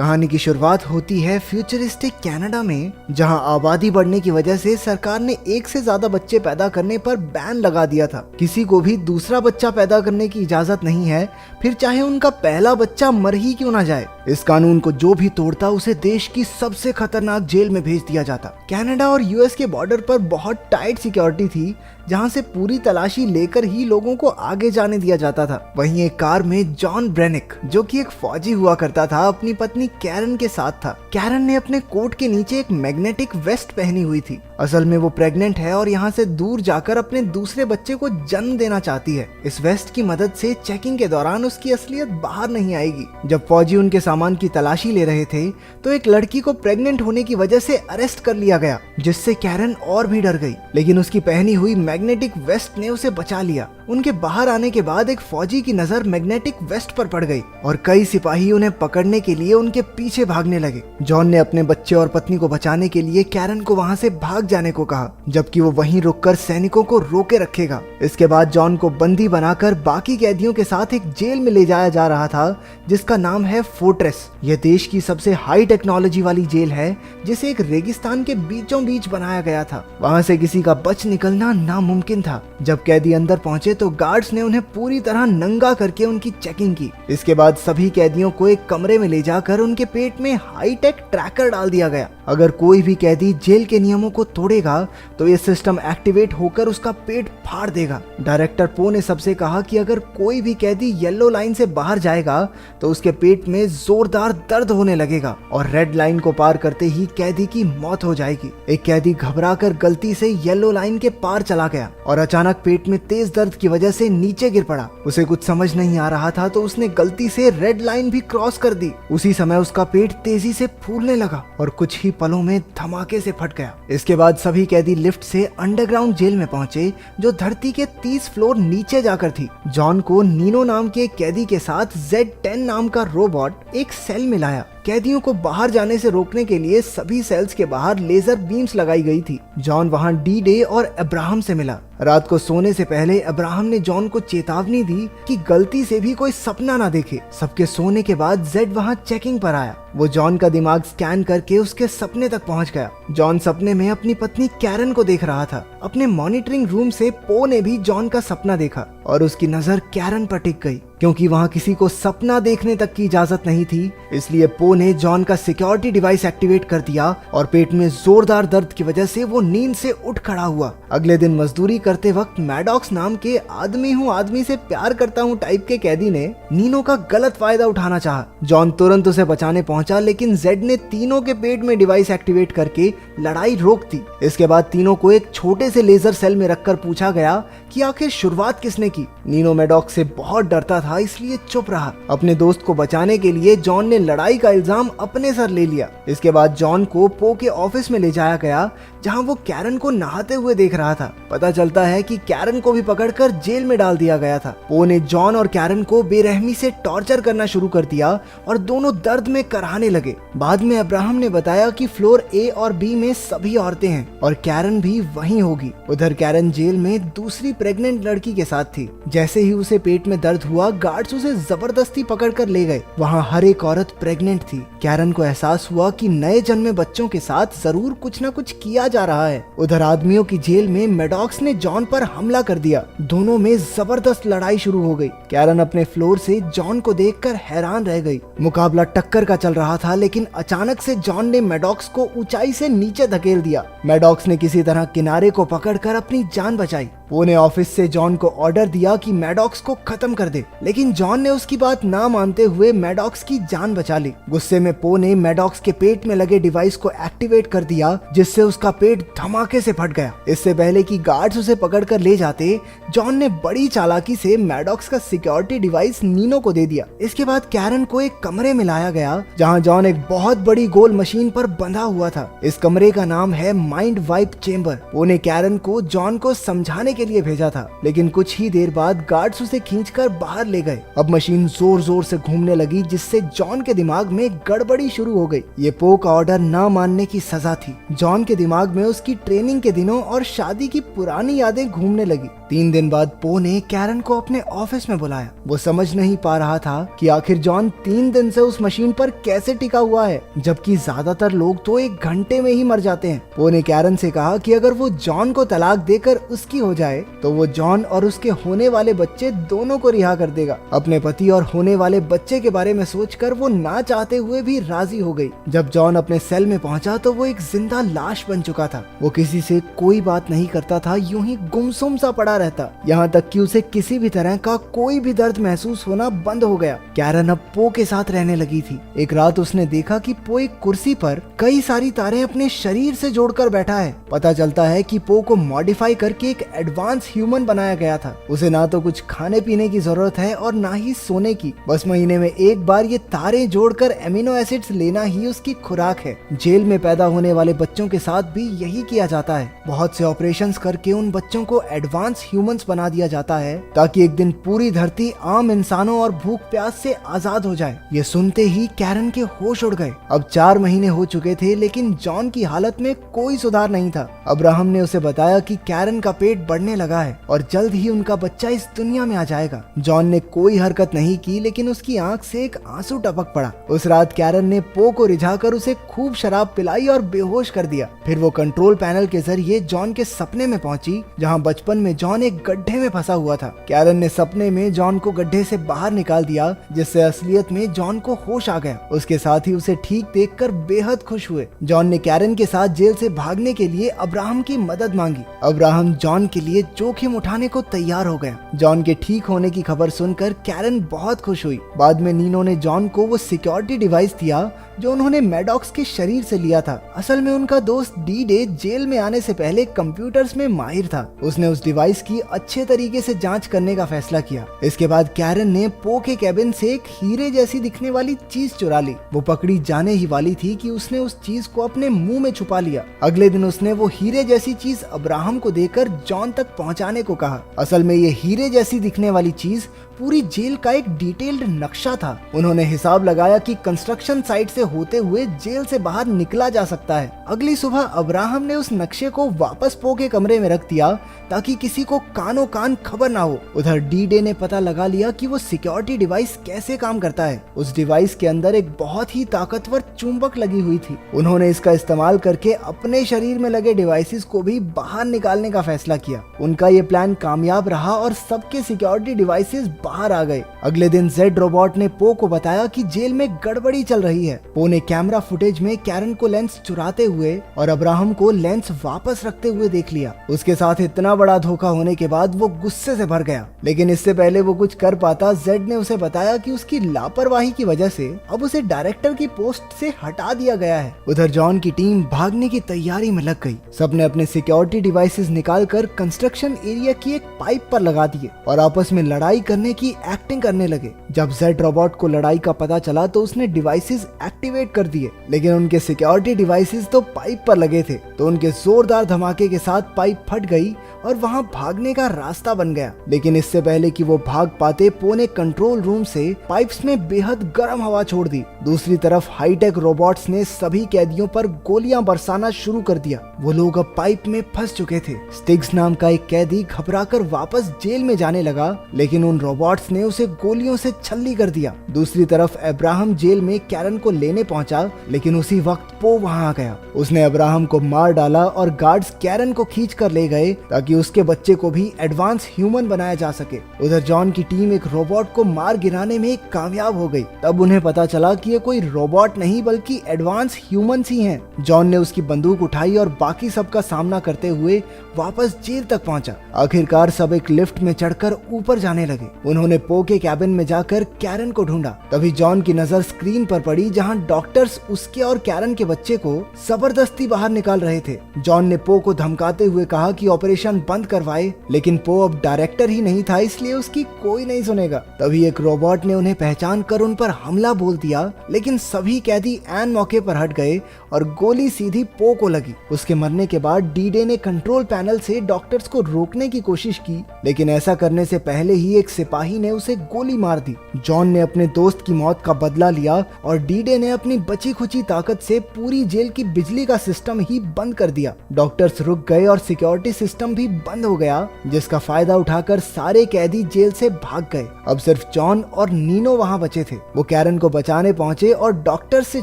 कहानी की शुरुआत होती है फ्यूचरिस्टिक कनाडा में, जहां आबादी बढ़ने की वजह से सरकार ने एक से ज्यादा बच्चे पैदा करने पर बैन लगा दिया था। किसी को भी दूसरा बच्चा पैदा करने की इजाजत नहीं है, फिर चाहे उनका पहला बच्चा मर ही क्यों ना जाए। इस कानून को जो भी तोड़ता उसे देश की सबसे खतरनाक जेल में भेज दिया जाता। कनाडा और यूएस के बॉर्डर पर बहुत टाइट सिक्योरिटी थी, जहां से पूरी तलाशी लेकर ही लोगों को आगे जाने दिया जाता था। वहीं एक कार में जॉन ब्रेनिक, जो कि एक फौजी हुआ करता था, अपनी पत्नी कैरन के साथ था। कैरन ने अपने कोट के नीचे एक मैग्नेटिक वेस्ट पहनी हुई थी। असल में वो प्रेग्नेंट है और यहाँ से दूर जाकर अपने दूसरे बच्चे को जन्म देना चाहती है। इस वेस्ट की मदद से चेकिंग के दौरान उसकी असलियत बाहर नहीं आएगी। जब फौजी उनके सामान की तलाशी ले रहे थे तो एक लड़की को प्रेग्नेंट होने की वजह से अरेस्ट कर लिया गया, जिससे कैरन और भी डर गई। लेकिन उसकी पहनी हुई मैग्नेटिक वेस्ट ने उसे बचा लिया। उनके बाहर आने के बाद एक फौजी की नजर मैग्नेटिक वेस्ट पर पड़ गई और कई सिपाही उन्हें पकड़ने के लिए उनके पीछे भागने लगे। जॉन ने अपने बच्चे और पत्नी को बचाने के लिए कैरन को वहां से भाग जाने को कहा, जबकि वो वहीं रुककर सैनिकों को रोके रखेगा। इसके बाद जॉन को बंदी बनाकर बाकी कैदियों के साथ एक जेल में ले जाया जा रहा था, जिसका नाम है फोर्ट्रेस। यह देश की सबसे हाई टेक्नोलॉजी वाली जेल है, जिसे एक रेगिस्तान के बीचों बीच बनाया गया था। वहां से किसी का बच निकलना नामुमकिन था। जब कैदी अंदर पहुंचे तो गार्ड्स ने उन्हें पूरी तरह नंगा करके उनकी चेकिंग की। इसके बाद सभी कैदियों को एक कमरे में ले जाकर उनके पेट में हाईटेक ट्रैकर डाल दिया गया। अगर कोई भी कैदी जेल के नियमों को तोड़ेगा तो ये सिस्टम एक्टिवेट होकर उसका पेट फाड़ देगा। डायरेक्टर पो ने सबसे कहा कि अगर कोई भी कैदी येलो लाइन से बाहर जाएगा तो उसके पेट में जोरदार दर्द होने लगेगा और रेड लाइन को पार करते ही कैदी की मौत हो जाएगी। एक कैदी घबराकर गलती से येलो लाइन के पार चला गया और अचानक पेट में तेज दर्द की वजह से नीचे गिर पड़ा। उसे कुछ समझ नहीं आ रहा था तो उसने गलती से रेड लाइन भी क्रॉस कर दी। उसी समय उसका पेट तेजी से फूलने लगा और कुछ ही पलों में धमाके से फट गया। इसके बाद सभी कैदी लिफ्ट से अंडरग्राउंड जेल में पहुंचे, जो धरती के 30 फ्लोर नीचे जाकर थी। जॉन को नीनो नाम के एक कैदी के साथ Z10 नाम का रोबोट एक सेल में लाया। कैदियों को बाहर जाने से रोकने के लिए सभी सेल्स के बाहर लेजर बीम्स लगाई गई थी। जॉन वहां डी डे और अब्राहम से मिला। रात को सोने से पहले अब्राहम ने जॉन को चेतावनी दी कि गलती से भी कोई सपना ना देखे। सबके सोने के बाद जेड वहां चेकिंग पर आया। वो जॉन का दिमाग स्कैन करके उसके सपने तक पहुंच गया। जॉन सपने में अपनी पत्नी कैरन को देख रहा था। अपने मॉनिटरिंग रूम से पो ने भी जॉन का सपना देखा और उसकी नजर कैरन पर टिक गई। क्योंकि वहां किसी को सपना देखने तक की इजाजत नहीं थी, इसलिए पो ने जॉन का सिक्योरिटी डिवाइस एक्टिवेट कर दिया और पेट में जोरदार दर्द की वजह से वो नींद से उठ खड़ा हुआ। अगले दिन मजदूरी करते वक्त मैडॉक्स नाम के आदमी हूँ आदमी से प्यार करता हूँ टाइप के कैदी ने नीनो का गलत फायदा उठाना चाहा। जॉन तुरंत उसे बचाने पहुंचा, लेकिन जेड ने तीनों के पेट में डिवाइस एक्टिवेट करके लड़ाई रोक दी। इसके बाद तीनों को एक छोटे से लेजर सेल में रखकर पूछा गया कि आखिर शुरुआत किसने की। नीनो मैडॉक्स से बहुत डरता था, इसलिए चुप रहा। अपने दोस्त को बचाने के लिए जॉन ने लड़ाई का इल्जाम अपने सर ले लिया। इसके बाद जॉन को पो के ऑफिस में ले जाया गया, जहां वो कैरन को नहाते हुए देख रहा था। पता चलता है कि कैरन को भी पकड़कर जेल में डाल दिया गया था। पो ने जॉन और कैरन को बेरहमी से टॉर्चर करना शुरू कर दिया और दोनों दर्द में कराहने लगे। बाद में अब्राहम ने बताया कि फ्लोर ए और बी में सभी औरतें हैं और कैरन भी वहीं होगी। उधर कैरन जेल में दूसरी प्रेग्नेंट लड़की के साथ थी। जैसे ही उसे पेट में दर्द हुआ, गार्ड्स उसे जबरदस्ती पकड़कर ले गए। वहाँ हर एक औरत प्रेग्नेंट थी। कैरन को एहसास हुआ कि नए जन्मे बच्चों के साथ जरूर कुछ न कुछ किया जा रहा है। उधर आदमियों की जेल में मैडॉक्स ने जॉन पर हमला कर दिया। दोनों में जबरदस्त लड़ाई शुरू हो गई। कैरन अपने फ्लोर से जॉन को देखकर हैरान रह गई। मुकाबला टक्कर का चल रहा था, लेकिन अचानक से जॉन ने मैडॉक्स को ऊंचाई से नीचे धकेल दिया। मैडॉक्स ने किसी तरह किनारे को पकड़कर अपनी जान बचाई। पो ने ऑफिस से जॉन को ऑर्डर दिया कि मैडॉक्स को खत्म कर दे, लेकिन जॉन ने उसकी बात ना मानते हुए मैडॉक्स की जान बचा ली। गुस्से में पो ने मैडॉक्स के पेट में लगे डिवाइस को एक्टिवेट कर दिया, जिससे उसका पेट धमाके से फट गया। इससे पहले कि गार्ड्स उसे पकड़कर ले जाते, जॉन ने बड़ी चालाकी से मैडॉक्स का सिक्योरिटी डिवाइस नीनो को दे दिया। इसके बाद कैरन को एक कमरे में लाया गया, जहाँ जॉन एक बहुत बड़ी गोल मशीन पर बंधा हुआ था। इस कमरे का नाम है माइंड वाइप चेम्बर। पो ने कैरन को जॉन को समझाने के लिए भेजा था, लेकिन कुछ ही देर बाद गार्ड्स उसे खींचकर बाहर ले ले गए। अब मशीन जोर जोर से घूमने लगी, जिससे जॉन के दिमाग में गड़बड़ी शुरू हो गई। ये पो का ऑर्डर न मानने की सजा थी। जॉन के दिमाग में उसकी ट्रेनिंग के दिनों और शादी की पुरानी यादें घूमने लगी। 3 दिन बाद पो ने कैरन को अपने ऑफिस में बुलाया। वो समझ नहीं पा रहा था कि आखिर जॉन 3 दिन से उस मशीन पर कैसे टिका हुआ है, जबकि ज्यादातर लोग तो 1 घंटे में ही मर जाते हैं। पो ने कैरन से कहा कि अगर वो जॉन को तलाक देकर उसकी हो जाए तो वो जॉन और उसके होने वाले बच्चे दोनों को रिहा कर देगा। अपने पति और होने वाले बच्चे के बारे में सोचकर वो ना चाहते हुए भी राजी हो गई। जब जॉन अपने सेल में पहुंचा तो वो एक जिंदा लाश बन चुका था। वो किसी से कोई बात नहीं करता था, यूं ही गुमसुम सा पड़ा रहता, यहाँ तक कि उसे किसी भी तरह का कोई भी दर्द महसूस होना बंद हो गया। कैरन अब पो के साथ रहने लगी थी। एक रात उसने देखा कि पो एक कुर्सी पर कई सारी तारें अपने शरीर से जोड़कर बैठा है। पता चलता है कि पो को मॉडिफाई करके एक एडवांस ह्यूमन बनाया गया था। उसे ना तो कुछ खाने पीने की जरूरत है और ना ही सोने की, बस महीने में एक बार ये तारें जोड़कर एमिनो एसिड्स लेना ही उसकी खुराक है। जेल में पैदा होने वाले बच्चों के साथ भी यही किया जाता है। बहुत से ऑपरेशंस करके उन बच्चों को एडवांस ह्यूमंस बना दिया जाता है ताकि एक दिन पूरी धरती आम इंसानों और भूख प्यास से आजाद हो जाए। ये सुनते ही कैरन के होश उड़ गए। अब 4 महीने हो चुके थे, लेकिन जॉन की हालत में कोई सुधार नहीं था। अब्राहम ने उसे बताया कि कैरन का पेट बढ़ने लगा है और जल्द ही उनका बच्चा इस दुनिया में आ जाएगा। जॉन ने कोई हरकत नहीं की, लेकिन उसकी आंख से एक आंसू टपक पड़ा। उस रात कैरन ने पो को रिझाकर उसे खूब शराब पिलाई और बेहोश कर दिया। फिर वो कंट्रोल पैनल के जरिए जॉन के सपने में पहुंची, जहां बचपन में जॉन एक गड्ढे में फंसा हुआ था। कैरन ने सपने में जॉन को गड्ढे से बाहर निकाल दिया, जिससे असलियत में जॉन को होश आ गया। उसके साथ ही उसे ठीक देखकर बेहद खुश हुए। जॉन ने कैरन के साथ जेल से भागने के लिए अब्राहम की मदद मांगी। अब्राहम जॉन के लिए जोखिम उठाने को तैयार हो गया। जॉन के ठीक होने की खबर सुनकर कैरन बहुत खुश हुई। बाद में नीनो ने जॉन को वो सिक्योरिटी डिवाइस दिया जो उन्होंने मैडॉक्स के शरीर से लिया था। असल में उनका दोस्त डी-डे जेल में आने से पहले कंप्यूटर्स में माहिर था। उसने उस डिवाइस की अच्छे तरीके से जांच करने का फैसला किया। इसके बाद कैरन ने पो के कैबिन से एक हीरे जैसी दिखने वाली चीज चुरा ली। वो पकड़ी जाने ही वाली थी कि उसने उस चीज को अपने मुंह में छुपा लिया। अगले दिन उसने वो हीरे जैसी चीज अब्राहम को देकर जॉन तक पहुंचाने को कहा। असल में ये हीरे जैसी दिखने वाली चीज पूरी जेल का एक डिटेल्ड नक्शा था। उन्होंने हिसाब लगाया कि कंस्ट्रक्शन साइट से होते हुए जेल से बाहर निकला जा सकता है। अगली सुबह अब्राहम ने उस नक्शे को वापस पो के कमरे में रख दिया ताकि किसी को कानो कान खबर ना हो। उधर डी-डे ने पता लगा लिया कि वो सिक्योरिटी डिवाइस कैसे काम करता है। उस डिवाइस के अंदर एक बहुत ही ताकतवर चुंबक लगी हुई थी। उन्होंने इसका इस्तेमाल करके अपने शरीर में लगे डिवाइसेस को भी बाहर निकालने का फैसला किया। उनका ये प्लान कामयाब रहा और सबके सिक्योरिटी डिवाइसेस बाहर आ गए। अगले दिन जेड रोबोट ने पो को बताया कि जेल में गड़बड़ी चल रही है। पो ने कैमरा फुटेज में कैरन को लेंस चुराते हुए और अब्राहम को लेंस वापस रखते हुए देख लिया। उसके साथ इतना बड़ा धोखा होने के बाद वो गुस्से से भर गया, लेकिन इससे पहले वो कुछ कर पाता, जेड ने उसे बताया कि उसकी लापरवाही की वजह से अब उसे डायरेक्टर की पोस्ट से हटा दिया गया है। उधर जॉन की टीम भागने की तैयारी में लग गई। सबने अपने सिक्योरिटी डिवाइसेस निकालकर कंस्ट्रक्शन एरिया की एक पाइप पर लगा दिए और आपस में लड़ाई करने की एक्टिंग करने लगे। जब जेड रोबोट को लड़ाई का पता चला तो उसने डिवाइसेस एक्टिवेट कर दिए, लेकिन उनके सिक्योरिटी डिवाइसेस तो पाइप पर लगे थे, तो उनके जोरदार धमाके के साथ पाइप फट गई और वहां भागने का रास्ता बन गया। लेकिन इससे पहले कि वो भाग पाते, पो ने कंट्रोल रूम से पाइप्स में बेहद गर्म हवा छोड़ दी। दूसरी तरफ हाईटेक रोबोट्स ने सभी कैदियों पर गोलियां बरसाना शुरू कर दिया। वो लोग अब पाइप में फंस चुके थे। स्टिग्स नाम का एक कैदी घबराकर वापस जेल में जाने लगा, लेकिन उन रोबोट्स ने उसे गोलियों से छल्ली कर दिया। दूसरी तरफ अब्राहम जेल में कैरन को लेने पहुंचा, लेकिन उसी वक्त पो वहां आ गया। उसने अब्राहम को मार डाला और गार्ड्स कैरन को खींच कर ले गए ताकि उसके बच्चे को भी एडवांस ह्यूमन बनाया जा सके। उधर जॉन की टीम एक रोबोट को मार गिराने में कामयाब हो गई। तब उन्हें पता चला कि ये कोई रोबोट नहीं बल्कि एडवांस ह्यूमंस ही हैं। जॉन ने उसकी बंदूक उठाई और बाकी सबका सामना करते हुए वापस जेल तक पहुंचा। आखिरकार सब एक लिफ्ट में चढ़कर ऊपर जाने लगे। उन्होंने पो के कैबिन में जाकर कैरन को ढूंढा। तभी जॉन की नजर स्क्रीन पर पड़ी जहां डॉक्टर्स उसके और कैरन के बच्चे को जबरदस्ती बाहर निकाल रहे थे। जॉन ने पो को धमकाते हुए कहा कि ऑपरेशन बंद करवाए, लेकिन पो अब डायरेक्टर ही नहीं था, इसलिए उसकी कोई नहीं सुनेगा। तभी एक रोबोट ने उन्हें पहचान कर उन पर हमला बोल दिया, लेकिन सभी कैदी ऐन मौके पर हट गए और गोली सीधी पो को लगी। उसके मरने के बाद डी-डे ने कंट्रोल पैनल से डॉक्टर्स को रोकने की कोशिश की, लेकिन ऐसा करने से पहले ही एक सिपाही सिपाही ने उसे गोली मार दी। जॉन ने अपने दोस्त की मौत का बदला लिया और डी-डे ने अपनी बची खुची ताकत से पूरी जेल की बिजली का सिस्टम ही बंद कर दिया। डॉक्टर्स रुक गए और सिक्योरिटी सिस्टम भी बंद हो गया, जिसका फायदा उठाकर सारे कैदी जेल से भाग गए। अब सिर्फ जॉन और नीनो वहां बचे थे। वो कैरन को बचाने पहुंचे और डॉक्टर से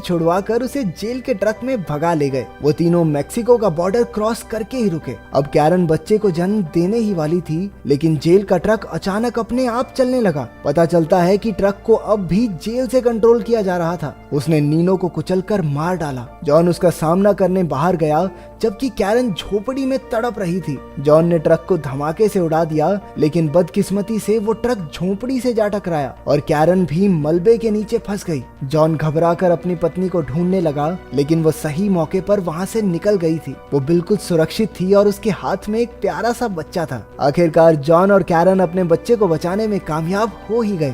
छुड़वाकर उसे जेल के ट्रक में भगा ले गए। वो तीनों मेक्सिको का बॉर्डर क्रॉस करके ही रुके। अब कैरन बच्चे को जन्म देने ही वाली थी, लेकिन जेल का ट्रक अचानक अपने आप चलने लगा। पता चलता है कि ट्रक को अब भी जेल से कंट्रोल किया जा रहा था। उसने नीनो को कुचलकर मार डाला। जॉन उसका सामना करने बाहर गया, जबकि कैरन झोपड़ी में तड़प रही थी। जॉन ने ट्रक को धमाके से उड़ा दिया, लेकिन बदकिस्मती से वो ट्रक झोपड़ी से जा टकराया और कैरन भी मलबे के नीचे फंस गई। जॉन घबराकर अपनी पत्नी को ढूंढने लगा, लेकिन वो सही मौके पर वहां से निकल गई थी। वो बिल्कुल सुरक्षित थी और उसके हाथ में एक प्यारा सा बच्चा था। आखिरकार जॉन और कैरन अपने बच्चे को बचाने में कामयाब हो ही गए।